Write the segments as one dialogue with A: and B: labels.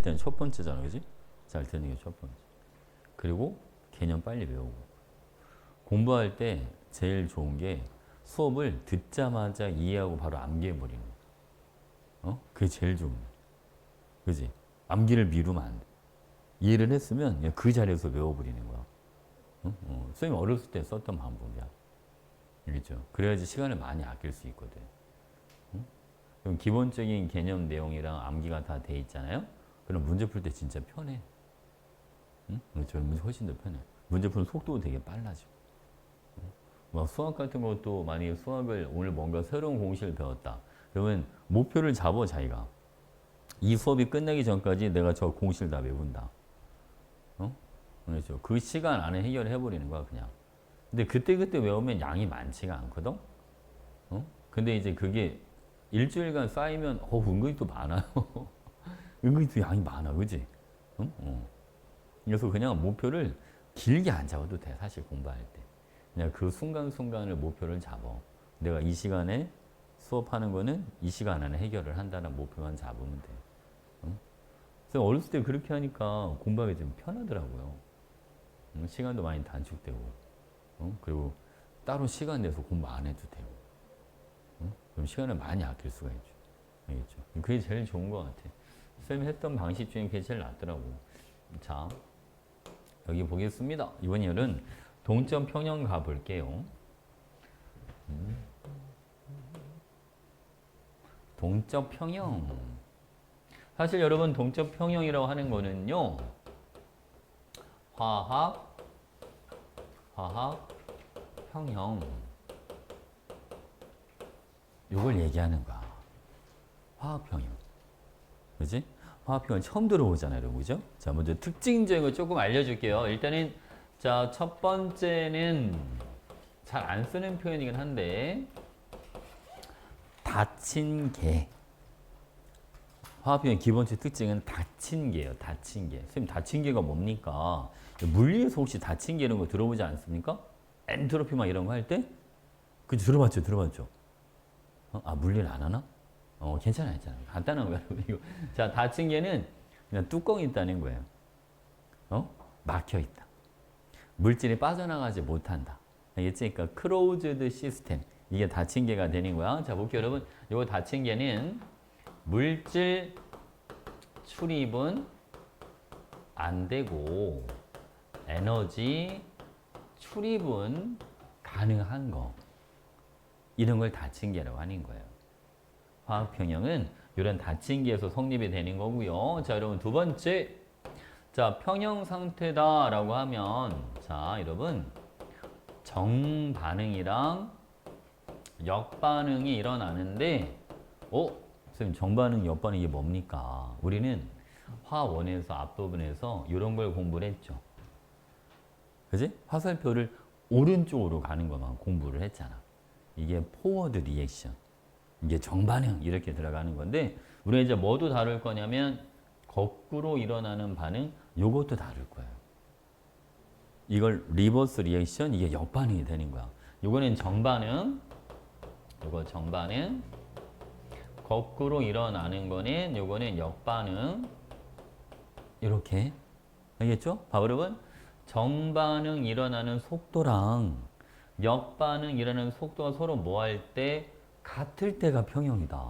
A: 일단 첫 번째잖아, 그지? 잘 듣는 게 첫 번째. 그리고 개념 빨리 외우고. 공부할 때 제일 좋은 게 수업을 듣자마자 이해하고 바로 암기해버리는 거. 그게 제일 좋은 거야. 그지? 암기를 미루면 안 돼. 이해를 했으면 그냥 그 자리에서 외워버리는 거야. 선생님이 어렸을 때 썼던 방법이야. 알겠죠? 그래야지 시간을 많이 아낄 수 있거든. 그럼 기본적인 개념 내용이랑 암기가 다 돼 있잖아요? 그럼 문제 풀 때 진짜 편해. 그렇죠? 문제 훨씬 더 편해. 문제 푸는 속도도 되게 빨라져. 막 수학 같은 것도 만약에 수학을 오늘 뭔가 새로운 공식을 배웠다. 그러면 목표를 잡아 자기가. 이 수업이 끝나기 전까지 내가 저 공식을 다 외운다. 그렇죠? 그 시간 안에 해결해 버리는 거야 그냥. 근데 그때그때 외우면 양이 많지가 않거든. 근데 이제 그게 일주일간 쌓이면 은근히 또 많아요. 은근히 또 양이 많아, 그지? 그래서 그냥 목표를 길게 안 잡아도 돼, 사실 공부할 때. 그냥 그 순간순간을 목표를 잡아. 내가 이 시간에 수업하는 거는 이 시간 안에 해결을 한다는 목표만 잡으면 돼. 그래서 어렸을 때 그렇게 하니까 공부하기 좀 편하더라고요. 시간도 많이 단축되고, 그리고 따로 시간 내서 공부 안 해도 되고, 그럼 시간을 많이 아낄 수가 있죠. 알겠죠? 그게 제일 좋은 것 같아. 쌤이 했던 방식 중에 그게 제일 낫더라고. 자, 여기 보겠습니다. 이번 열은 동점 평형 가볼게요. 동점 평형. 사실 여러분 동점 평형이라고 하는 거는요. 화학 평형. 이걸 얘기하는 거야. 화학 평형. 그지? 화학 평형 처음 들어보잖아요, 여러분. 그죠? 자, 먼저 특징적인 거 조금 알려줄게요. 일단은 자, 첫 번째는 잘 안 쓰는 표현이긴 한데 닫힌 개. 화학평형 기본적 특징은 닫힌 개예요. 닫힌 개. 선생님 닫힌 개가 뭡니까? 물리에서 혹시 닫힌 개 이런 거 들어보지 않습니까? 엔트로피 막 이런 거 할 때? 그치, 들어봤죠? 물리를 안 하나? 괜찮아. 간단한 거야. 이거. 자, 닫힌 개는 그냥 뚜껑이 있다는 거예요. 막혀 있다. 물질이 빠져나가지 못한다. 알겠지? 그러니까 closed system. 이게 닫힌 개가 되는 거야. 자, 볼게요, 여러분. 이거 닫힌 개는 물질 출입은 안 되고 에너지 출입은 가능한 거. 이런 걸 닫힌 개라고 하는 거예요. 화학 평형은 이런 닫힌 개에서 성립이 되는 거고요. 자, 여러분 두 번째. 자, 평형 상태다라고 하면 자, 여러분 정반응이랑 역반응이 일어나는데 선생님 정반응, 역반응 이게 뭡니까? 우리는 화원에서 앞부분에서 이런 걸 공부를 했죠. 그지? 화살표를 오른쪽으로 가는 것만 공부를 했잖아. 이게 포워드 리액션. 이게 정반응 이렇게 들어가는 건데 우리가 이제 뭐도 다룰 거냐면 거꾸로 일어나는 반응 요것도 다룰 거예요. 이걸 리버스 리액션 이게 역반응이 되는 거야. 요거는 정반응. 요거 정반응. 거꾸로 일어나는 거는 요거는 역반응. 이렇게 알겠죠? 봐 여러분 정반응 일어나는 속도랑 역반응 일어나는 속도가 서로 뭐 할 때 같을 때가 평형이다.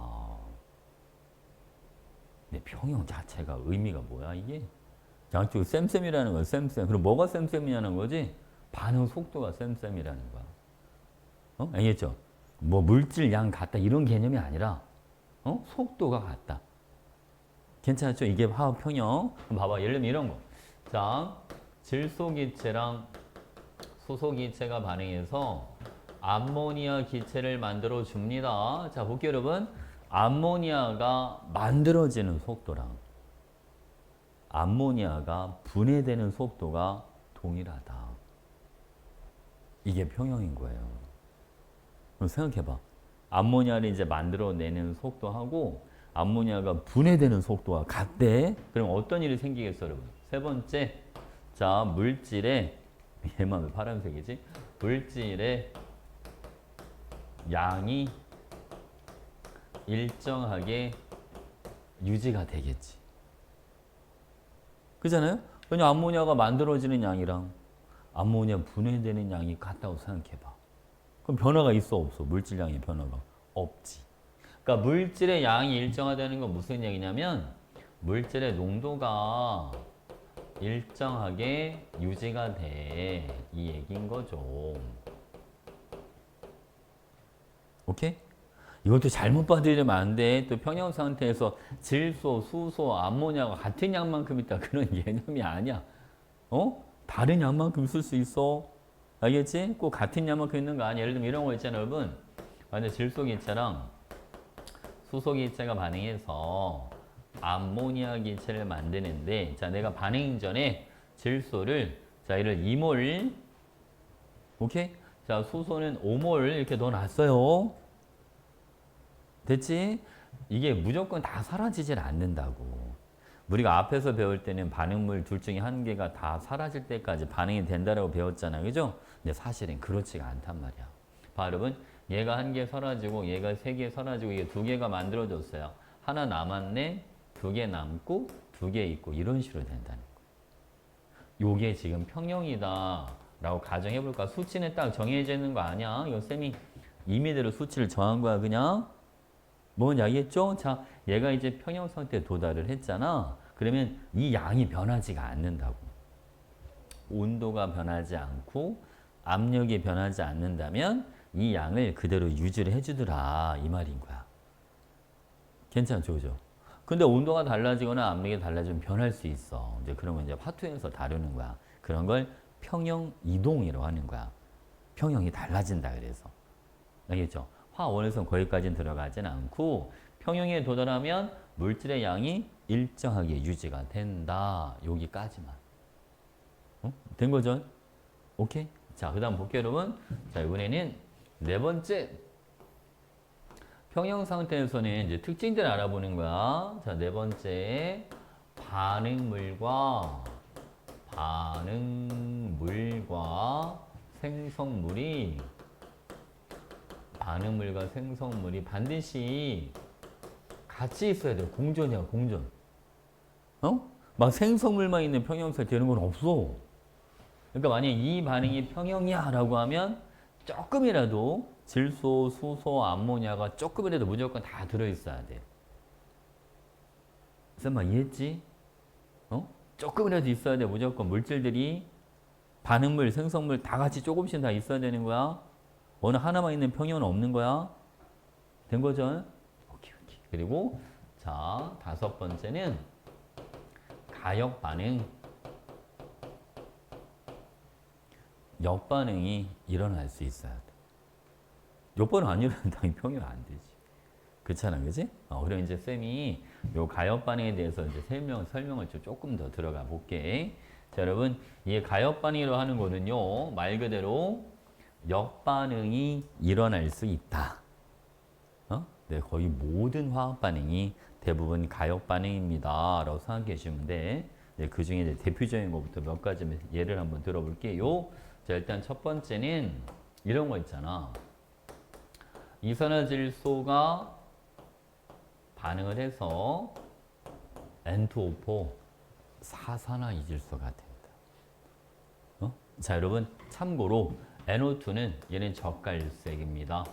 A: 근데 평형 자체가 의미가 뭐야 이게? 양쪽 쌤쌤이라는 거야. 쌤쌤. 그럼 뭐가 쌤쌤이냐는 거지? 반응 속도가 쌤쌤이라는 거야. 알겠죠? 뭐 물질 양 같다 이런 개념이 아니라 속도가 같다. 괜찮죠? 이게 화학 평형. 그럼 봐봐. 예를 들면 이런 거. 자, 질소기체랑 수소기체가 반응해서 암모니아 기체를 만들어 줍니다. 자, 볼게요, 여러분. 암모니아가 만들어지는 속도랑 암모니아가 분해되는 속도가 동일하다. 이게 평형인 거예요. 그럼 생각해봐. 암모니아를 이제 만들어내는 속도하고 암모니아가 분해되는 속도가 같대. 그럼 어떤 일이 생기겠어, 여러분? 세 번째, 자 물질의 얘만 왜 파란색이지? 물질의 양이 일정하게 유지가 되겠지. 그잖아요? 그냥 암모니아가 만들어지는 양이랑 암모니아 분해되는 양이 같다고 생각해봐. 그럼 변화가 있어 없어? 물질량의 변화가 없지. 그러니까 물질의 양이 일정하다는 건 무슨 얘기냐면 물질의 농도가 일정하게 유지가 돼. 이 얘기인 거죠. 오케이? 이것도 잘못 받으려면 안 돼. 또 평형 상태에서 질소, 수소, 암모니아가 같은 양만큼 있다. 그런 개념이 아니야. 어? 다른 양만큼 쓸 수 있어. 알겠지? 꼭 같은 양만큼 있는 거 아니야. 예를 들면 이런 거 있잖아요, 여러분. 만약 질소 기체랑 수소 기체가 반응해서 암모니아 기체를 만드는데, 자, 내가 반응 전에 질소를, 자, 이를 2몰, 오케이? 자, 수소는 5몰 이렇게 넣어놨어요. 됐지? 이게 무조건 다 사라지질 않는다고. 우리가 앞에서 배울 때는 반응물 둘 중에 한 개가 다 사라질 때까지 반응이 된다라고 배웠잖아. 그죠? 근데 사실은 그렇지가 않단 말이야. 봐, 여러분. 얘가 한 개 사라지고 얘가 세 개 사라지고 이게 두 개가 만들어졌어요. 하나 남았네. 두 개 남고 두 개 있고 이런 식으로 된다는 거야. 요게 지금 평형이다 라고 가정해볼까? 수치는 딱 정해져 있는 거 아니야? 이거 쌤이 임의대로 수치를 정한 거야 그냥. 뭔지 알겠죠? 자, 얘가 이제 평형 상태에 도달을 했잖아. 그러면 이 양이 변하지가 않는다고. 온도가 변하지 않고 압력이 변하지 않는다면 이 양을 그대로 유지를 해주더라 이 말인 거야. 괜찮죠, 그죠? 근데 온도가 달라지거나 압력이 달라지면 변할 수 있어. 이제 그런 건 이제 화투에서 다루는 거야. 그런 걸 평형 이동이라고 하는 거야. 평형이 달라진다 그래서. 알겠죠? 화원에서는 거기까지는 들어가진 않고 평형에 도달하면 물질의 양이 일정하게 유지가 된다. 여기까지만. 어? 된 거죠? 오케이? 자, 그 다음 볼게요, 여러분. 자, 이번에는 네 번째. 평형 상태에서는 이제 특징들을 알아보는 거야. 자, 네 번째. 반응물과 생성물이 반응물과 생성물이 반드시 같이 있어야 돼요. 공존이야, 공존. 어? 막 생성물만 있는 평형상태 되는 건 없어. 그러니까 만약에 이 반응이 평형이야 라고 하면 조금이라도 질소, 수소, 암모니아가 조금이라도 무조건 다 들어있어야 돼. 쌤아 이해했지? 어? 조금이라도 있어야 돼. 무조건 물질들이 반응물, 생성물 다 같이 조금씩 다 있어야 되는 거야. 어느 하나만 있는 평형은 없는 거야. 된 거죠? 오케이, 오케이. 그리고 자, 다섯 번째는 가역 반응. 역반응이 일어날 수 있어야 돼. 역반응 안 일어난다면 평형 안 되지. 그렇잖아, 그지? 그럼 이제 쌤이 요 가역 반응에 대해서 이제 설명을 조금 더 들어가 볼게. 자, 여러분, 이 가역 반응이라고 하는 거는요, 말 그대로 역반응이 일어날 수 있다. 네, 거의 모든 화학 반응이 대부분 가역 반응입니다. 라고 생각해 주시면 돼. 네, 그 중에 이제 대표적인 것부터 몇 가지 예를 한번 들어볼게요. 자, 일단 첫 번째는 이런 거 있잖아. 이산화질소가 반응을 해서 N2O4 사산화이질소가 된다. 자, 여러분 참고로 NO2는 얘는 젓갈색입니다.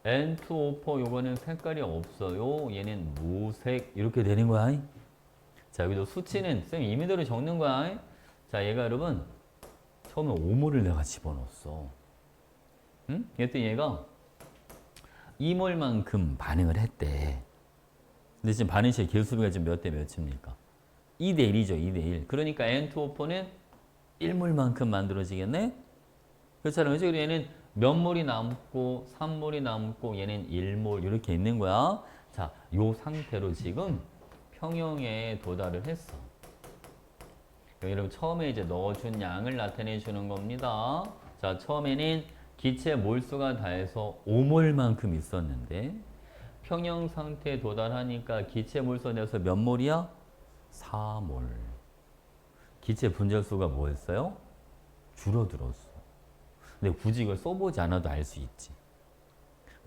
A: N2O4 요거는 색깔이 없어요. 얘는 무색 이렇게 되는 거야. 자, 여기도 수치는 쌤 임의대로 적는 거야. 자, 얘가 여러분 처음에 5몰을 내가 집어넣었어. 응? 그랬더니 얘가 2몰만큼 반응을 했대. 근데 지금 반응식 개수비가 지금 몇 대 몇입니까? 2대 1이죠. 2대 1. 그러니까 N2O4는 1몰만큼 만들어지겠네? 그렇잖아요. 그래서 얘는 몇 몰이 남고 3몰이 남고 얘는 1몰 이렇게 있는 거야. 자, 요 상태로 지금 평형에 도달을 했어. 여러분 처음에 이제 넣어준 양을 나타내 주는 겁니다. 자, 처음에는 기체 몰수가 다해서 5몰만큼 있었는데 평형 상태에 도달하니까 기체 몰수가 돼서 몇 몰이야? 4몰. 기체 분자수가 뭐였어요? 줄어들었어. 근데 굳이 이걸 써보지 않아도 알 수 있지.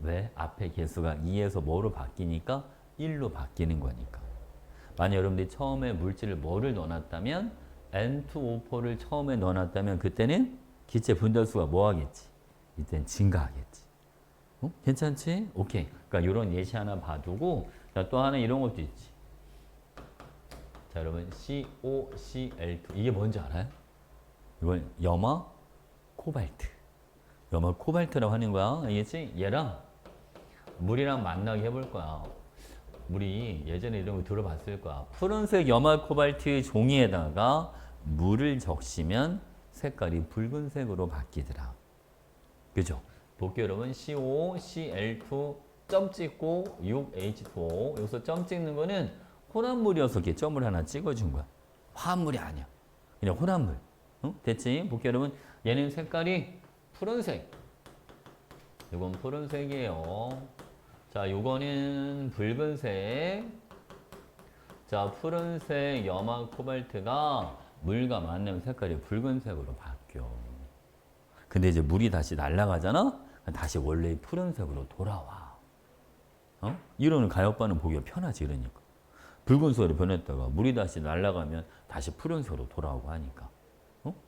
A: 왜? 앞에 개수가 2에서 뭐로 바뀌니까 1로 바뀌는 거니까. 만약 여러분들이 처음에 물질을 뭐를 넣어놨다면 N2O4를 처음에 넣어놨다면 그때는 기체 분자수가 뭐 하겠지? 이때는 증가하겠지. 괜찮지? 오케이. 그러니까 이런 예시 하나 봐두고 자, 또 하나 이런 것도 있지. 자, 여러분 COCl2 이게 뭔지 알아요? 이건 염화 코발트. 염화 코발트라고 하는 거야. 알겠지? 얘랑 물이랑 만나게 해볼 거야. 우리 예전에 이런 거 들어봤을 거야. 푸른색 염화 코발트 종이에다가 물을 적시면 색깔이 붉은색으로 바뀌더라. 그죠? 볼게요, 여러분. COCl2 점 찍고 6H2O. 여기서 점 찍는 거는 혼합물이어서 이렇게 점을 하나 찍어준 거야. 화합물이 아니야. 그냥 혼합물. 응? 됐지? 볼게요, 여러분. 얘는 색깔이 푸른색. 이건 푸른색이에요. 자, 요거는 붉은색. 자, 푸른색 염화 코발트가 물과 만나면 색깔이 붉은색으로 바뀌어. 근데 이제 물이 다시 날아가잖아? 다시 원래의 푸른색으로 돌아와. 이런 가역반응 보기가 편하지, 그러니까. 붉은색으로 변했다가 물이 다시 날아가면 다시 푸른색으로 돌아오고 하니까.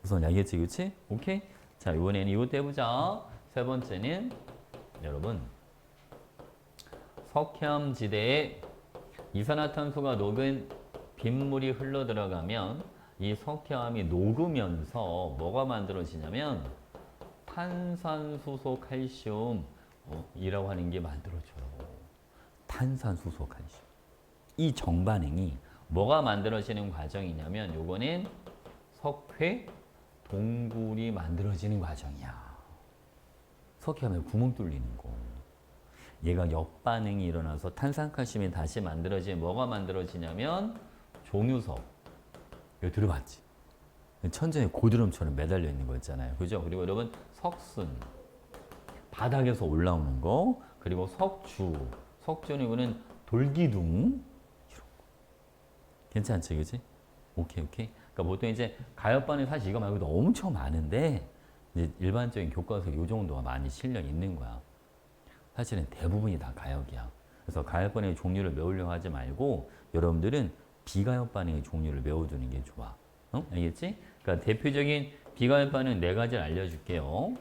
A: 우선 알겠지, 그치? 오케이? 자, 이번에는 이것도 해보자. 세 번째는, 여러분, 석회암지대에 이산화탄소가 녹은 빗물이 흘러 들어가면 이 석회암이 녹으면서 뭐가 만들어지냐면 탄산수소 칼슘이라고 하는 게 만들어져요. 탄산수소 칼슘. 이 정반응이 뭐가 만들어지는 과정이냐면 요거는 석회 동굴이 만들어지는 과정이야. 석회암에 구멍 뚫리는 거. 얘가 역반응이 일어나서 탄산칼슘이 다시 만들어지면 뭐가 만들어지냐면 종유석. 이거 들어봤지? 천장에 고드름처럼 매달려 있는 거 있잖아요. 그죠? 그리고 여러분 석순. 바닥에서 올라오는 거. 그리고 석주. 석주는 이거는 돌기둥. 이런 거. 괜찮지? 그지? 오케이, 오케이. 그러니까 보통 이제 가역반응 사실 이거 말고도 엄청 많은데 이제 일반적인 교과서에 이 정도가 많이 실려 있는 거야. 사실은 대부분이 다 가역이야. 그래서 가역반응의 종류를 외우려고 하지 말고 여러분들은 비가역반응의 종류를 외워두는 게 좋아. 알겠지? 그러니까 대표적인 비가역반응 네 가지를 알려줄게요.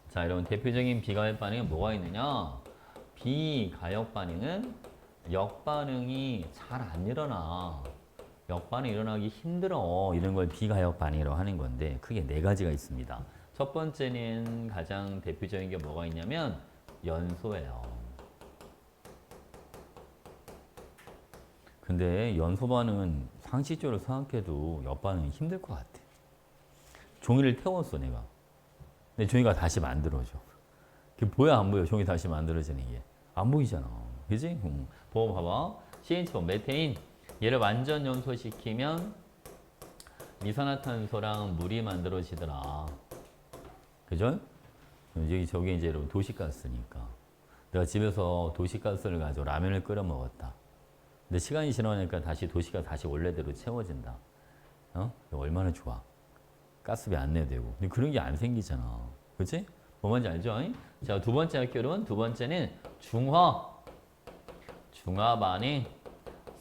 A: 자, 여러분 대표적인 비가역반응은 뭐가 있느냐? 비가역반응은 역반응이 잘 안 일어나. 역반응이 일어나기 힘들어. 이런 걸 비가역반응이라고 하는 건데 크게 네 가지가 있습니다. 첫 번째는 가장 대표적인 게 뭐가 있냐면 연소예요. 근데 연소 반응은 상식적으로 생각해도 역반응이 힘들 것 같아. 종이를 태웠어, 내가. 근데 종이가 다시 만들어져. 그게 보여, 안 보여? 종이 다시 만들어지는 게. 안 보이잖아. 그지? 봐봐. CH4, 메테인. 얘를 완전 연소시키면 이산화탄소랑 물이 만들어지더라. 그죠? 저게 이제 여러분 도시가스니까. 내가 집에서 도시가스를 가지고 라면을 끓여 먹었다. 근데 시간이 지나니까 다시 도시가 다시 원래대로 채워진다. 얼마나 좋아. 가스비 안 내도 되고. 근데 그런 게 안 생기잖아. 그치? 뭐 뭔지 알죠? 자, 두 번째 할게요, 여러분. 두 번째는 중화 반응.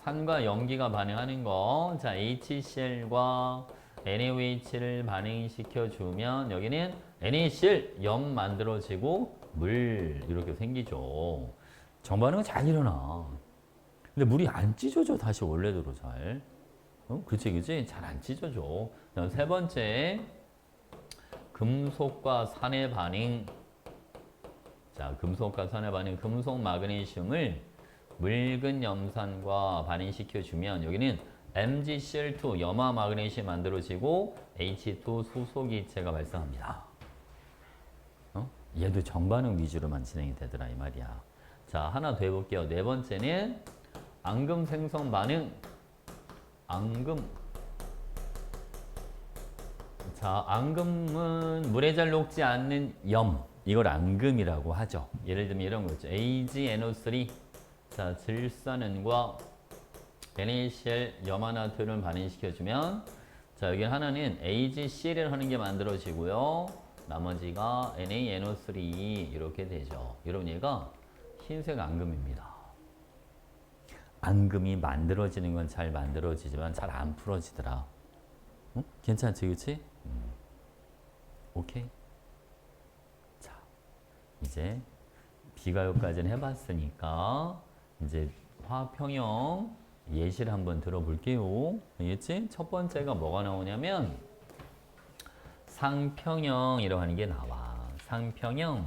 A: 산과 염기가 반응하는 거. 자, HCl과 NaOH를 반응시켜주면 여기는 NaCl, 염 만들어지고 물 이렇게 생기죠. 정반응은 잘 일어나. 근데 물이 안 찢어져 다시 원래대로 잘. 그치? 잘 안 찢어져. 그다음 세 번째 금속과 산의 반응. 자, 금속과 산의 반응. 금속 마그네슘을 묽은 염산과 반응시켜주면 여기는 MgCl2 염화 마그네슘이 만들어지고 H2 수소기체가 발생합니다. 얘도 정반응 위주로만 진행이 되더라 이 말이야. 자, 하나 더 해볼게요. 네 번째는 앙금 생성 반응. 앙금. 자, 앙금은 물에 잘 녹지 않는 염. 이걸 앙금이라고 하죠. 예를 들면 이런 거 있죠. AgNO3. 자, 질산은과 NaCl 염화나트륨을 반응시켜주면 자, 여기 하나는 AgCl을 하는 게 만들어지고요. 나머지가 NaNO3 이렇게 되죠. 여러분 얘가 흰색 앙금입니다. 앙금이 만들어지는 건 잘 만들어지지만 잘 안 풀어지더라. 응? 괜찮지, 그치? 오케이. 자, 이제 비가역까지는 해봤으니까 이제 화평형 예시를 한번 들어볼게요. 알겠지? 첫 번째가 뭐가 나오냐면 상평형이라고 하는 게 나와. 상평형.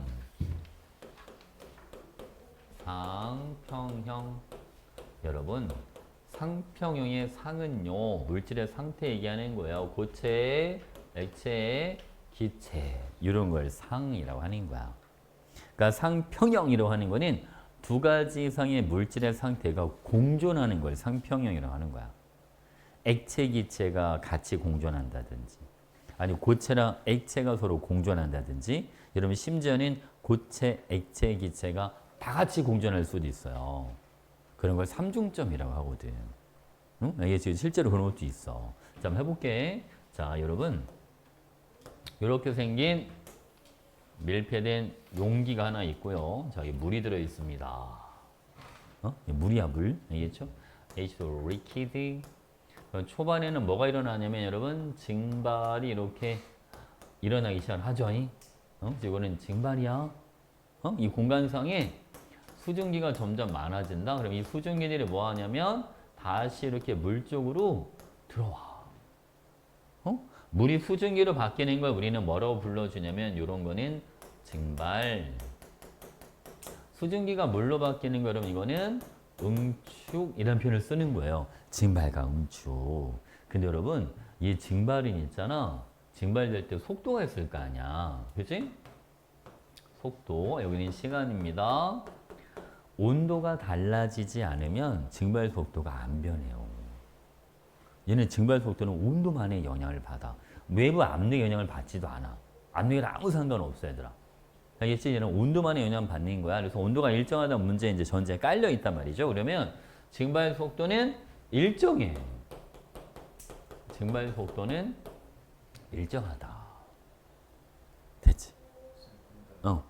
A: 상평형. 여러분, 상평형의 상은요, 물질의 상태 얘기하는 거예요. 고체, 액체, 기체. 이런 걸 상이라고 하는 거야. 그러니까 상평형이라고 하는 거는 두 가지 이상의 물질의 상태가 공존하는 걸 상평형이라고 하는 거야. 액체, 기체가 같이 공존한다든지, 아니 고체랑 액체가 서로 공존한다든지, 여러분 심지어는 고체, 액체, 기체가 다 같이 공존할 수도 있어요. 그런 걸 삼중점이라고 하거든. 응? 이게 지금 실제로 그런 것도 있어. 자, 한번 해볼게. 자, 여러분, 이렇게 생긴 밀폐된 용기가 하나 있고요. 자, 여기 물이 들어 있습니다. 물이야, 물. 알겠죠? H2O liquid. 초반에는 뭐가 일어나냐면 여러분, 증발이 이렇게 일어나기 시작하죠. 이거는 증발이야. 이 공간상에 수증기가 점점 많아진다. 그럼 이 수증기들이 뭐 하냐면 다시 이렇게 물 쪽으로 들어와. 물이 수증기로 바뀌는 걸 우리는 뭐라고 불러주냐면 이런 거는 증발. 수증기가 물로 바뀌는 거 여러분 이거는 응축 이런 표현을 쓰는 거예요. 증발과 응축. 근데 여러분 이 증발은 있잖아. 증발될 때 속도가 있을 거 아니야. 그치? 속도. 여기는 시간입니다. 온도가 달라지지 않으면 증발 속도가 안 변해요. 얘는 증발 속도는 온도만의 영향을 받아. 외부 압력 영향을 받지도 않아. 압력에는 아무 상관없어, 얘들아. 알겠지? 얘는 온도만의 영향을 받는 거야. 그래서 온도가 일정하다 문제에 이제 전제에 깔려 있단 말이죠. 그러면 증발 속도는 일정해. 증발 속도는 일정하다. 됐지? 어?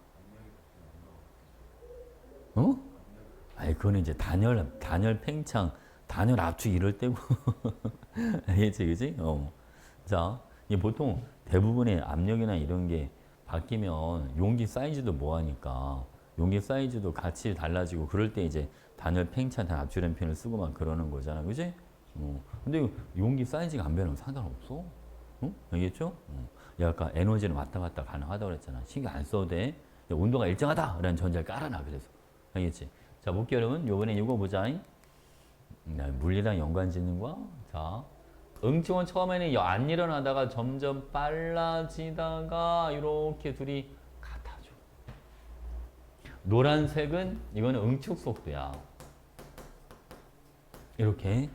A: 아니, 그거는 이제 단열 팽창, 단열 압축 이럴 때고. 알겠지, 그지? 자, 이 보통 대부분의 압력이나 이런 게 바뀌면 용기 사이즈도 뭐하니까 용기 사이즈도 같이 달라지고 그럴 때 이제 단열 팽창, 단 압축이라는 표현을 쓰고 막 그러는 거잖아, 그지? 근데 용기 사이즈가 안 변하면 상관없어. 알겠죠? 아까 에너지는 왔다 갔다 가능하다고 그랬잖아. 신경 안 써도 돼. 온도가 일정하다! 라는 전제를 깔아놔, 그래서. 알겠지? 자, 볼게요, 여러분. 요번에 이거 보자. 물리랑 연관 짓는 거야. 자, 응축은 처음에는 안 일어나다가 점점 빨라지다가 이렇게 둘이 같아져. 노란색은 이거는 응축 속도야. 이렇게.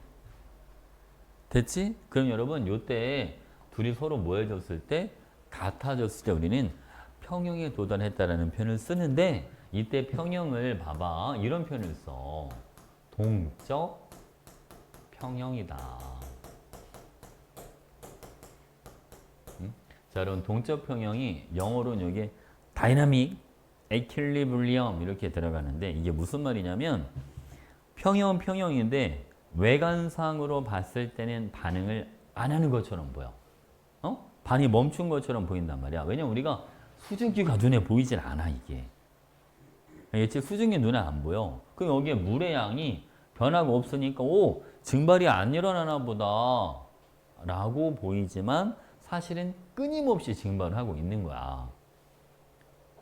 A: 됐지? 그럼 여러분, 요때 둘이 서로 모여졌을 때, 같아졌을 때 우리는 평형에 도달했다라는 표현을 쓰는데, 이때 평형을 봐봐. 이런 표현을 써. 동적 평형이다. 자, 그럼 동적 평형이 영어로는 여기에 다이나믹 에퀄리브리엄 이렇게 들어가는데 이게 무슨 말이냐면 평형은 평형인데 외관상으로 봤을 때는 반응을 안 하는 것처럼 보여. 반이 멈춘 것처럼 보인단 말이야. 왜냐면 우리가 수증기가 눈에 보이질 않아, 이게. 알겠지? 수증기 눈에 안 보여. 그럼 여기에 물의 양이 변화가 없으니까 오, 증발이 안 일어나나 보다 라고 보이지만 사실은 끊임없이 증발을 하고 있는 거야.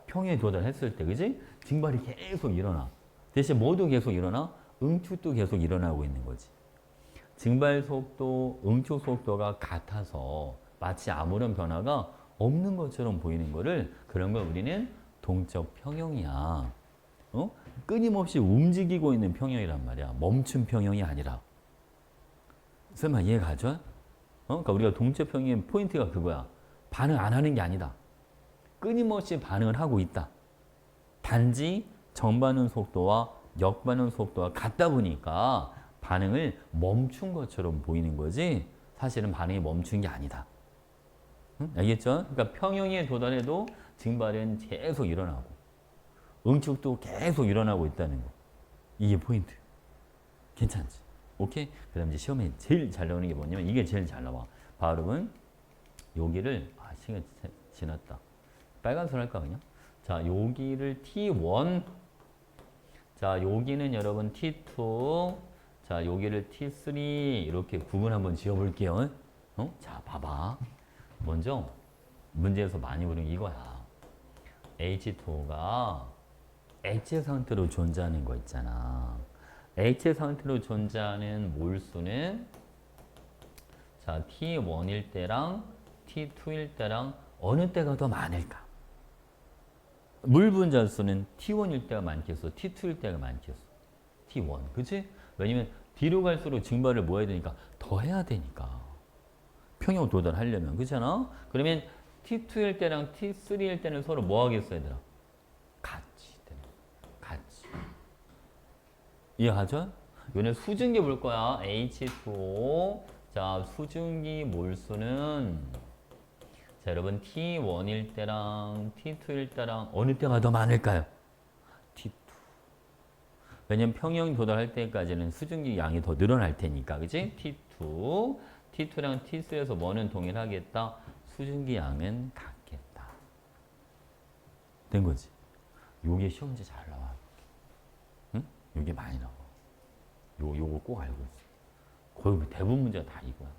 A: 평형에 도달했을 때, 그지? 증발이 계속 일어나. 대신 뭐도 계속 일어나? 응축도 계속 일어나고 있는 거지. 증발 속도, 응축 속도가 같아서 마치 아무런 변화가 없는 것처럼 보이는 거를 그런 걸 우리는 동적 평형이야. 끊임없이 움직이고 있는 평형이란 말이야. 멈춘 평형이 아니라. 설마 이해가죠? 그러니까 우리가 동적 평형의 포인트가 그거야. 반응 안 하는 게 아니다. 끊임없이 반응을 하고 있다. 단지 정반응 속도와 역반응 속도가 같다 보니까 반응을 멈춘 것처럼 보이는 거지 사실은 반응이 멈춘 게 아니다. 알겠죠? 그러니까 평형에 도달해도 증발은 계속 일어나고 응축도 계속 일어나고 있다는 거. 이게 포인트. 괜찮지? 오케이? 그 다음 이제 시험에 제일 잘 나오는 게 뭐냐면 이게 제일 잘 나와. 발음은 여기를 시간 지났다. 빨간 선 할까 그냥? 자, 여기를 T1. 자, 여기는 여러분 T2. 자, 여기를 T3 이렇게 구분 한번 지어볼게요. 자, 봐봐. 먼저 문제에서 많이 부르는 이거야. H2가 액체 상태로 존재하는 거 있잖아. 액체 상태로 존재하는 몰수는 자, T1일 때랑 T2일 때랑 어느 때가 더 많을까? 물 분자수는 T1일 때가 많겠어? T2일 때가 많겠어? T1. 그치? 왜냐면 뒤로 갈수록 증발을 뭐 해야 되니까? 더 해야 되니까. 평형 도달하려면. 그렇잖아? 그러면 T2일 때랑 T3일 때는 서로 뭐 하겠어, 얘들아? 같이. 같이. 이해하죠? 이번에 수증기 볼 거야. H2O. 자, 수증기 몰수는 자, 여러분 T1일 때랑 T2일 때랑 어느 때가 더 많을까요? T2. 왜냐면 평형 도달할 때까지는 수증기 양이 더 늘어날 테니까. 그치? T2. T2랑 T3에서 뭐는 동일하겠다? 수증기 양은 같겠다. 된 거지. 요게 시험 문제 잘 나와. 응? 요게 많이 나와. 요거 꼭 알고 있어. 거의 대부분 문제가 다 이거야.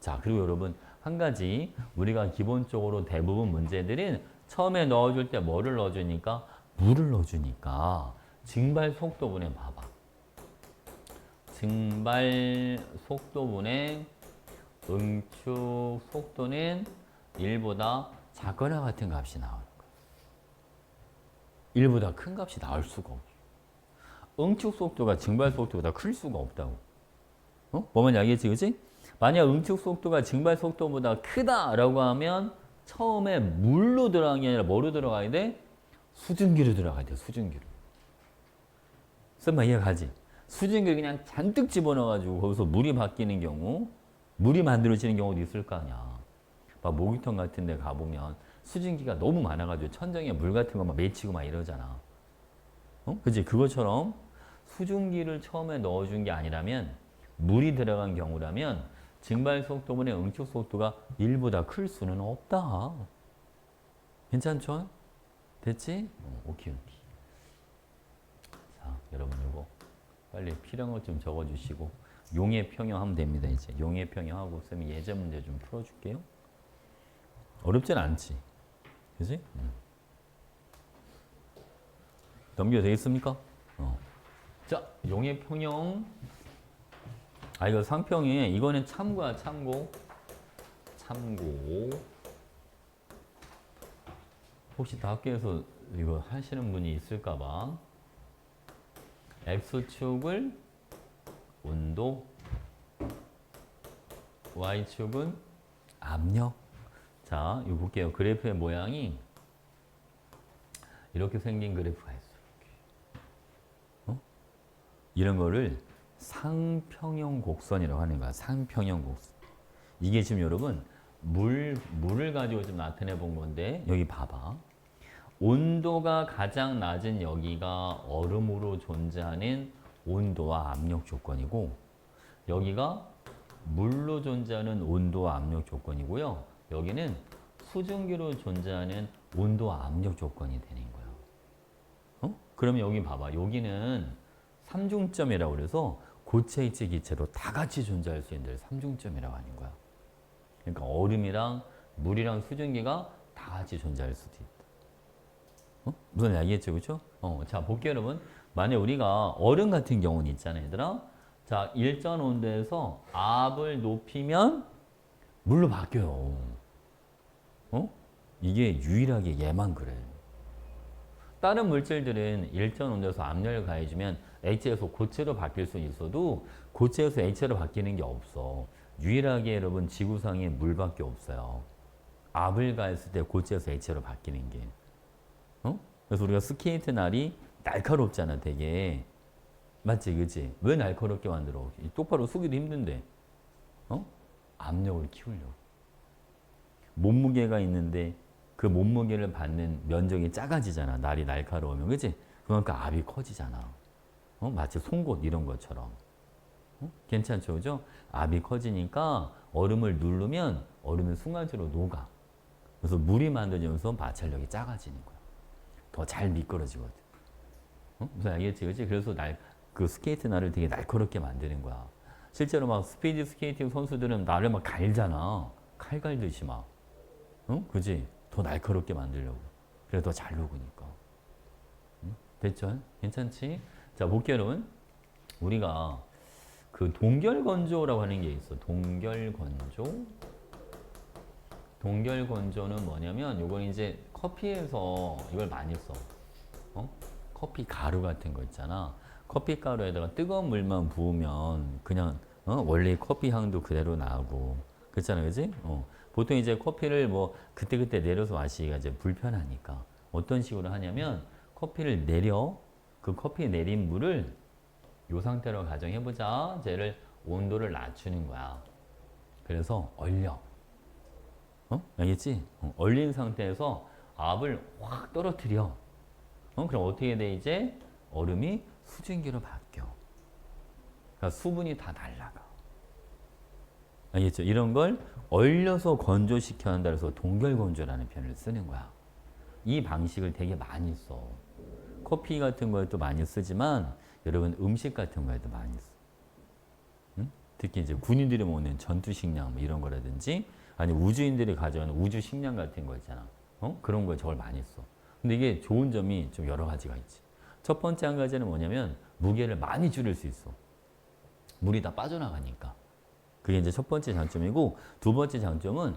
A: 자, 그리고 여러분 한 가지 우리가 기본적으로 대부분 문제들은 처음에 넣어줄 때 뭐를 넣어주니까? 물을 넣어주니까 증발 속도분에 봐봐. 증발 속도분의 응축 속도는 1보다 작거나 같은 값이 나오는 거야. 1보다 큰 값이 나올 수가 없어. 응축 속도가 증발 속도보다 클 수가 없다고. 뭐만 알겠지, 그치? 만약 응축 속도가 증발 속도보다 크다라고 하면 처음에 물로 들어가는 게 아니라 뭐로 들어가야 돼? 수증기로 들어가야 돼, 수증기로. 썸마 이해가지? 수증기를 그냥 잔뜩 집어넣어가지고 거기서 물이 바뀌는 경우, 물이 만들어지는 경우도 있을 거 아니야. 막 모기통 같은 데 가보면 수증기가 너무 많아가지고 천장에 물 같은 거 막 맺히고 막 이러잖아. 그치? 그것처럼 수증기를 처음에 넣어준 게 아니라면 물이 들어간 경우라면 증발 속도분의 응축 속도가 1보다 클 수는 없다. 괜찮죠? 됐지? 오케이. 자, 여러분 이거 빨리 필요한 것 좀 적어주시고 용해 평형하면 됩니다. 이제 용해 평형하고 쌤이 예제 문제 좀 풀어줄게요. 어렵진 않지, 그지? 넘겨도 되겠습니까? 자, 용해 평형. 이거 상평에 이거는 참고야, 참고. 혹시 다 학교에서 이거 하시는 분이 있을까봐. X축을 온도, Y축은 압력. 자, 이거 볼게요. 그래프의 모양이 이렇게 생긴 그래프가 있어요. 이런 거를 상평형 곡선이라고 하는 거야. 상평형 곡선. 이게 지금 여러분 물을 가지고 좀 나타내 본 건데 여기 봐봐. 온도가 가장 낮은 여기가 얼음으로 존재하는 온도와 압력 조건이고 여기가 물로 존재하는 온도와 압력 조건이고요. 여기는 수증기로 존재하는 온도와 압력 조건이 되는 거야. 그러면 여기 봐봐. 여기는 삼중점이라고 그래서 고체, 액체, 기체로 다 같이 존재할 수 있는 데를 삼중점이라고 하는 거야. 그러니까 얼음이랑 물이랑 수증기가 다 같이 존재할 수도 있다. 무슨 알겠죠, 그렇죠? 자, 볼게요, 여러분. 만약 우리가 얼음 같은 경우는 있잖아요, 얘들아. 자, 일정 온도에서 압을 높이면 물로 바뀌어요. 이게 유일하게 얘만 그래. 다른 물질들은 일정 온도에서 압력을 가해주면 액체에서 고체로 바뀔 수 있어도 고체에서 액체로 바뀌는 게 없어. 유일하게 여러분 지구상에 물밖에 없어요. 압을 가했을 때 고체에서 액체로 바뀌는 게. 그래서 우리가 스케이트 날이 날카롭잖아, 되게. 맞지, 그치? 왜 날카롭게 만들어? 똑바로 쓰기도 힘든데. 압력을 키우려고. 몸무게가 있는데 그 몸무게를 받는 면적이 작아지잖아. 날이 날카로우면. 그치? 그만큼 압이 커지잖아. 마치 송곳 이런 것처럼. 괜찮죠, 그죠? 압이 커지니까 얼음을 누르면 얼음이 순간적으로 녹아. 그래서 물이 만들어지면서 마찰력이 작아지는 거야. 더 잘 미끄러지거든. 무슨 알겠지, 그지? 그래서 그 스케이트 날을 되게 날카롭게 만드는 거야. 실제로 막 스피드 스케이팅 선수들은 날을 막 갈잖아. 칼 갈듯이 막. 그지? 더 날카롭게 만들려고. 그래서 더 잘 녹으니까. 됐죠? 괜찮지? 자, 볼게요, 여러분. 우리가 그 동결건조라고 하는 게 있어. 동결건조. 동결건조는 뭐냐면, 요건 이제 커피에서 이걸 많이 써. 커피 가루 같은 거 있잖아. 커피 가루에다가 뜨거운 물만 부으면 그냥 원래 커피 향도 그대로 나고 그렇잖아, 그지? 보통 이제 커피를 뭐 그때그때 내려서 마시기가 이제 불편하니까 어떤 식으로 하냐면 커피를 내려 그 커피 내린 물을 요 상태로 가정해보자. 쟤를 온도를 낮추는 거야. 그래서 얼려. 알겠지? 얼린 상태에서 압을 확 떨어뜨려. 그럼 어떻게 돼 이제? 얼음이 수증기로 바뀌어. 그러니까 수분이 다 날아가. 알겠죠? 이런 걸 얼려서 건조시켜야 한다 그래서 동결건조라는 표현을 쓰는 거야. 이 방식을 되게 많이 써. 커피 같은 거에도 많이 쓰지만 여러분 음식 같은 거에도 많이 써. 특히 이제 군인들이 먹는 전투식량 뭐 이런 거라든지 아니 우주인들이 가져가는 우주식량 같은 거 있잖아. 그런 거에 저걸 많이 써. 근데 이게 좋은 점이 좀 여러 가지가 있지. 첫 번째 한 가지는 뭐냐면 무게를 많이 줄일 수 있어. 물이 다 빠져나가니까. 그게 이제 첫 번째 장점이고 두 번째 장점은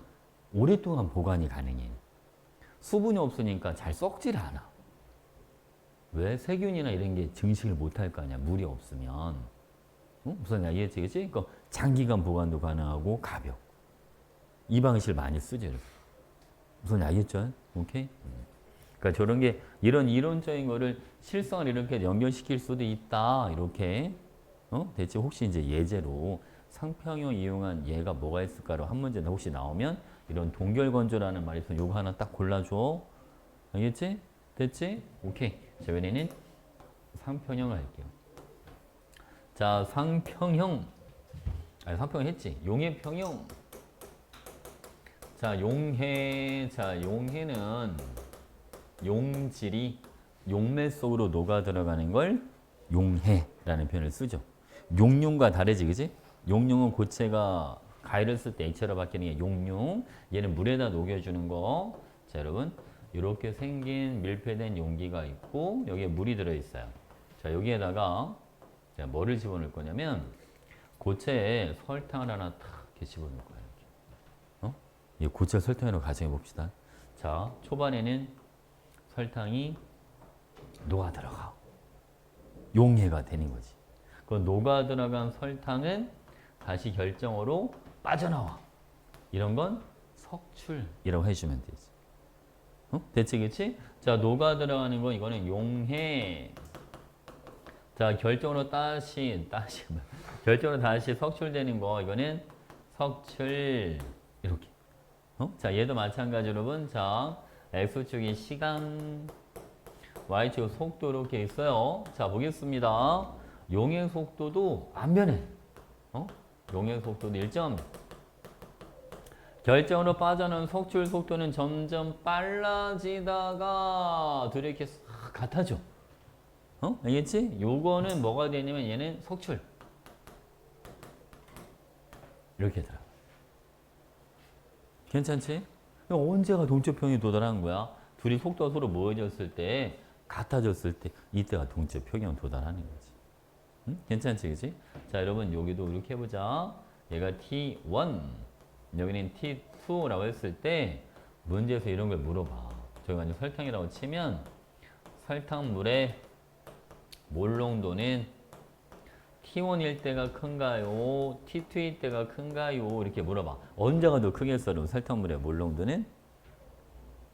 A: 오랫동안 보관이 가능해. 수분이 없으니까 잘 썩질 않아. 왜? 세균이나 이런 게 증식을 못할 거 아니야. 물이 없으면. 무슨 이해했지? 그치? 그러니까 장기간 보관도 가능하고 가볍고. 이 방식을 많이 쓰지. 무슨 알겠죠? 오케이? 그러니까 저런 게 이런 이론적인 거를 실성을 이렇게 연결시킬 수도 있다. 이렇게. 대체 혹시 이제 예제로 상평형 이용한 예가 뭐가 있을까로 한 문제 혹시 나오면 이런 동결건조라는 말이 있으면 요거 하나 딱 골라줘. 알겠지? 됐지? 오케이. 자, 이번에는 상평형을 할게요. 자, 상평형. 상평형 했지? 용해평형. 자, 용해. 자, 용해는 용질이 용매 속으로 녹아 들어가는 걸 용해라는 표현을 쓰죠. 용융과 다르지, 그지? 용융은 고체가 가위를 쓸 때 액체로 바뀌는 게 용융. 얘는 물에다 녹여주는 거. 자, 여러분. 이렇게 생긴 밀폐된 용기가 있고 여기에 물이 들어있어요. 자, 여기에다가 제가 뭐를 집어넣을 거냐면 고체에 설탕을 하나 탁 이렇게 집어넣을 거예요. 이 고체 설탕으로 가정해 봅시다. 자, 초반에는 설탕이 녹아 들어가. 용해가 되는 거지. 그 녹아 들어간 설탕은 다시 결정으로 빠져나와. 이런 건 석출이라고 해주면 되지. 됐지, 그치? 자, 녹아 들어가는 거 이거는 용해. 자, 결정으로 결정으로 다시 석출되는 거 이거는 석출. 이렇게. 자, 얘도 마찬가지로 여러분. 자, X축이 시간, Y축 속도 이렇게 있어요. 자, 보겠습니다. 용의 속도도 안 변해. 용의 속도도 일정. 결정으로 빠져나온 석출 속도는 점점 빨라지다가 둘이 이렇게 싹 같아져. 알겠지? 요거는 뭐가 되냐면 얘는 석출. 이렇게 들어. 괜찮지? 언제가 동체평이 도달하는 거야? 둘이 속도가 서로 모여졌을 때, 같아졌을 때, 이때가 동체평이 도달하는 거지. 괜찮지, 그치? 자, 여러분, 여기도 이렇게 해보자. 얘가 T1, 여기는 T2라고 했을 때, 문제에서 이런 걸 물어봐. 저희가 이제 설탕이라고 치면, 설탕물의 몰 농도는 T1일 때가 큰가요? T2일 때가 큰가요? 이렇게 물어봐. 언제가 더 크겠어요? 설탕물의 몰 농도는?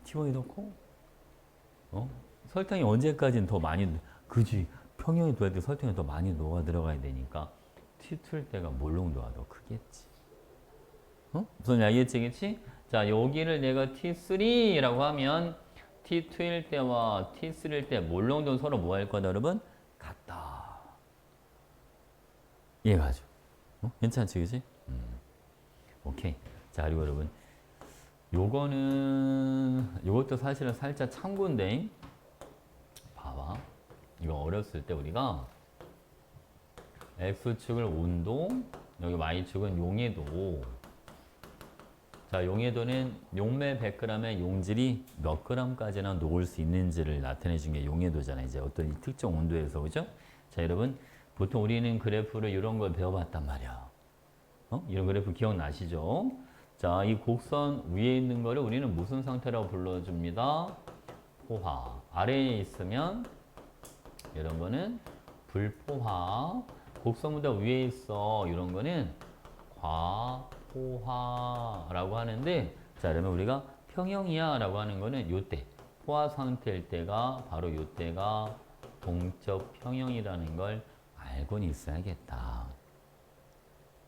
A: T1이 더 커? 설탕이 언제까지는 더 많이, 그지? 평형이 돼야 돼. 설탕이 더 많이 녹아 들어가야 되니까 T2일 때가 몰 농도가 더 크겠지. 무슨 알겠지, 그치? 자, 여기를 내가 T3라고 하면 T2일 때와 T3일 때 몰 농도는 서로 뭐 할 거다, 여러분? 같다. 이해가죠? 괜찮지, 그지? 오케이. 자, 그리고 여러분, 요것도 사실은 살짝 참고인데, 봐봐. 이거 어렸을 때 우리가 X축을 온도, 여기 Y축은 용해도. 자, 용해도는 용매 100g의 용질이 몇 g까지나 녹을 수 있는지를 나타내 준 게 용해도잖아요. 이제 어떤 이 특정 온도에서, 그죠? 자, 여러분, 보통 우리는 그래프를 이런 걸 배워봤단 말이야. 이런 그래프 기억나시죠? 자, 이 곡선 위에 있는 거를 우리는 무슨 상태라고 불러줍니다? 포화. 아래에 있으면 이런 거는 불포화. 곡선보다 위에 있어. 이런 거는 과포화라고 하는데, 자, 그러면 우리가 평형이야 라고 하는 거는 요때 포화 상태일 때가 바로 요때가 동적 평형이라는 걸 알고는 있어야겠다.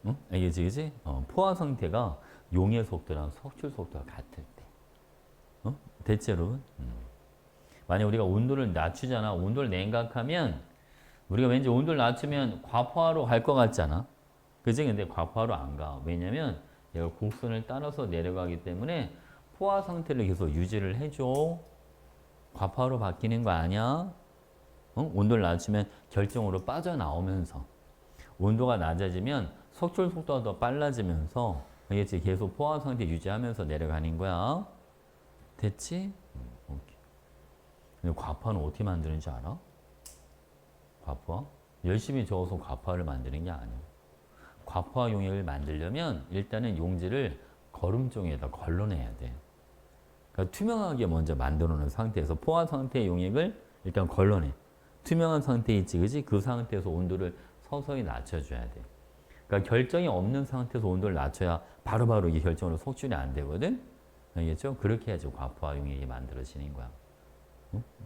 A: 응? 알겠지, 그지? 포화 상태가 용해 속도랑 석출 속도가 같을 때. 됐지, 여러분? 만약 우리가 온도를 낮추잖아. 온도를 냉각하면 우리가 왠지 온도를 낮추면 과포화로 갈 것 같잖아. 그지? 근데 과포화로 안 가. 왜냐면 얘가 곡선을 따라서 내려가기 때문에 포화 상태를 계속 유지를 해줘. 과포화로 바뀌는 거 아니야? 온도를 낮추면 결정으로 빠져나오면서 온도가 낮아지면 석출 속도가 더 빨라지면서 알겠지? 계속 포화 상태 유지하면서 내려가는 거야. 됐지? 오케이. 근데 과포화는 어떻게 만드는지 알아? 과포화? 열심히 저어서 과포화를 만드는 게 아니야. 과포화 용액을 만들려면 일단은 용질을 거름종에다 걸러내야 돼. 그러니까 투명하게 먼저 만들어 놓은 상태에서 포화 상태의 용액을 일단 걸러내. 투명한 상태에 있지, 그지? 그 상태에서 온도를 서서히 낮춰줘야 돼. 그러니까 결정이 없는 상태에서 온도를 낮춰야 바로바로 이게 결정으로 속출이 안 되거든? 알겠죠? 그렇게 해야지 과포화 용액이 만들어지는 거야.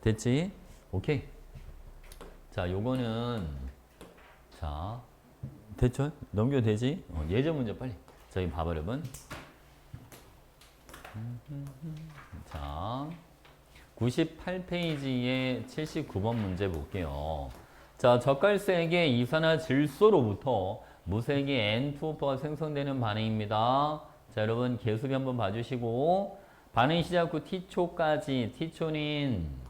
A: 됐지? 오케이. 자, 요거는, 자, 됐죠? 넘겨도 되지? 예제 문제 빨리. 자, 이 봐봐, 여러분. 자, 98페이지에 79번 문제 볼게요. 자, 젓갈색의 이산화질소로부터 무색의 N2오빠가 생성되는 반응입니다. 자, 여러분 계수비 한번 봐주시고 반응 시작 후 T초까지 T초는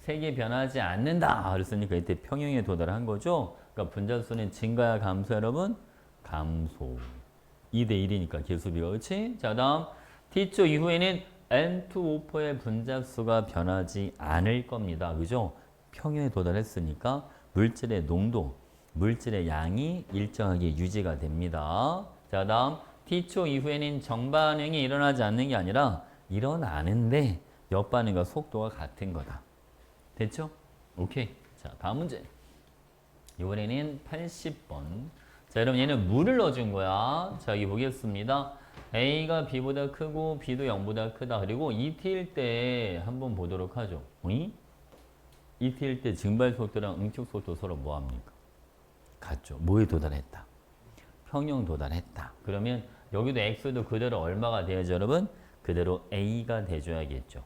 A: 색이 변하지 않는다. 그랬으니까 이때 평형에 도달한 거죠. 그러니까 분자수는 증가야 감소 여러분? 감소. 2대 1이니까 계수비가 그렇지? 자, 다음 T초 이후에는 N2O4의 분자수가 변하지 않을 겁니다. 그죠? 평형에 도달했으니까 물질의 농도, 물질의 양이 일정하게 유지가 됩니다. 자, 다음 T초 이후에는 정반응이 일어나지 않는 게 아니라 일어나는데 역반응과 속도가 같은 거다. 됐죠? 오케이. 자, 다음 문제. 이번에는 80번. 자, 여러분 얘는 물을 넣어준 거야. 자, 여기 보겠습니다. A가 B보다 크고 B도 0보다 크다. 그리고 ET일 때 한번 보도록 하죠. ET일 때 증발 속도랑 응축 속도 서로 뭐합니까? 같죠. 뭐에 도달했다? 평형 도달했다. 그러면 여기도 X도 그대로 얼마가 돼야죠, 여러분? 그대로 A가 돼줘야겠죠.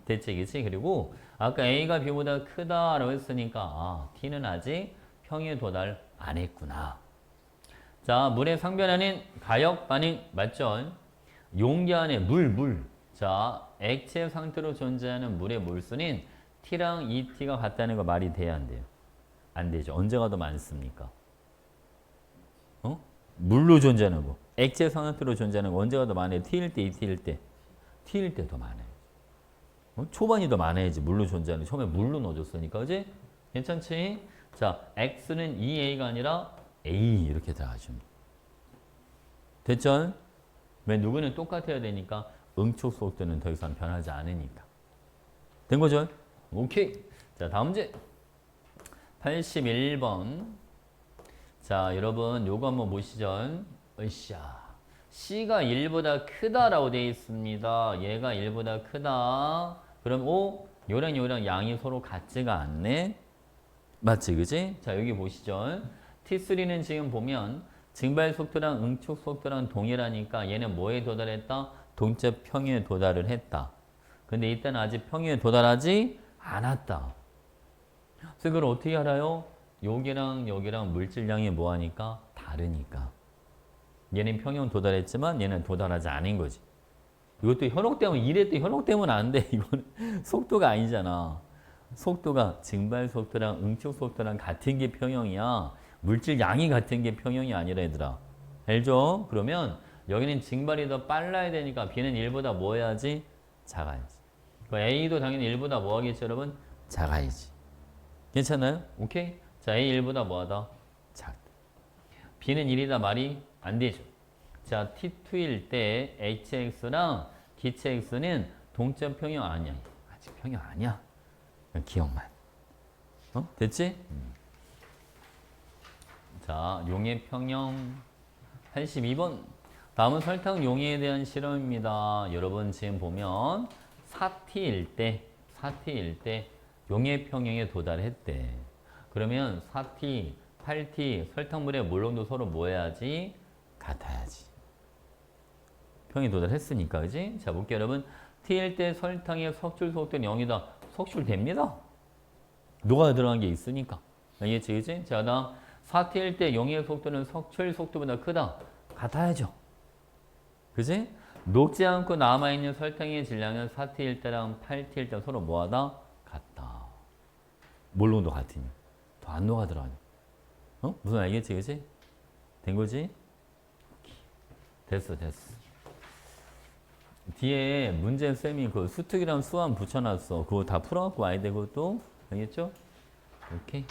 A: 대책이지? 그리고 아까 A가 B보다 크다라고 했으니까 T는 아직 평에 도달 안 했구나. 자, 물에 상변하는 가역 반응 맞죠? 용기 안에 물. 자, 액체 상태로 존재하는 물의 몰수는 T랑 ET가 같다는 거 말이 돼야 안 돼요? 안 되죠. 언제가 더 많습니까? 물로 존재하는 거. 액체 상태로 존재하는 거 언제가 더 많아요? T일 때, ET일 때? T일 때 더 많아요. 초반이 더 많아야지. 물로 존재하는 처음에 물로 넣어줬으니까 그지? 괜찮지? 자, X는 EA가 아니라 A 이렇게 들어가죠. 됐죠? 왜 누구는 똑같아야 되니까 응축 속도는 더 이상 변하지 않으니까. 된 거죠? 오케이. 자, 다음 문제. 81번. 자, 여러분 요거 한번 보시죠. 으쌰. C가 1보다 크다라고 되어 있습니다. 얘가 1보다 크다. 그럼 요랑 양이 서로 같지가 않네. 맞지, 그지? 자, 여기 보시죠. T3는 지금 보면 증발 속도랑 응축 속도랑 동일하니까 얘는 뭐에 도달했다? 동적 평형에 도달을 했다. 근데 이때는 아직 평형에 도달하지 않았다. 그래서 그걸 어떻게 알아요? 여기랑 여기랑 물질량이 뭐하니까 다르니까. 얘는 평형 도달했지만 얘는 도달하지 않은 거지. 이것도 현혹되면 이랬도 현혹되면 안 돼. 이거는 속도가 아니잖아. 속도가 증발 속도랑 응축 속도랑 같은 게 평형이야. 물질 양이 같은 게 평형이 아니라 얘들아. 알죠? 그러면 여기는 증발이 더 빨라야 되니까 B는 1보다 뭐 해야지? 작아야지. A도 당연히 1보다 뭐 하겠지 여러분? 작아야지. 괜찮아요? 오케이? 자, A 1보다 뭐 하다? 작다. B는 1이다 말이 안 되죠. 자, T2일 때 HX랑 기체 X는 동점 평형 아니야. 아직 평형 아니야. 기억만. 됐지? 자, 용해 평형 82번. 다음은 설탕 용해에 대한 실험입니다. 여러분 지금 보면 4T일 때 용해 평형에 도달했대. 그러면 4T, 8T 설탕물의 몰농도 서로 뭐 해야지? 같아야지. 평이 도달했으니까, 그지? 자, 볼게요, 여러분. T일 때 설탕의 석출 속도는 0이다. 석출됩니다. 녹아 들어간 게 있으니까. 알겠지, 그지? 자, 다음 4T일 때 용의 속도는 석출 속도보다 크다. 같아야죠. 그지? 녹지 않고 남아있는 설탕의 질량은 4T일 때랑 8T일 때 서로 뭐하다? 같다. 몰농도 같으니. 더 안 녹아 들어가니. 무슨 알겠지, 그지? 된 거지? 됐어. 뒤에 문제 쌤이 그 수특이랑 수완 붙여놨어. 그거 다 풀어갖고 와야 되고 또. 알겠죠? 오케이.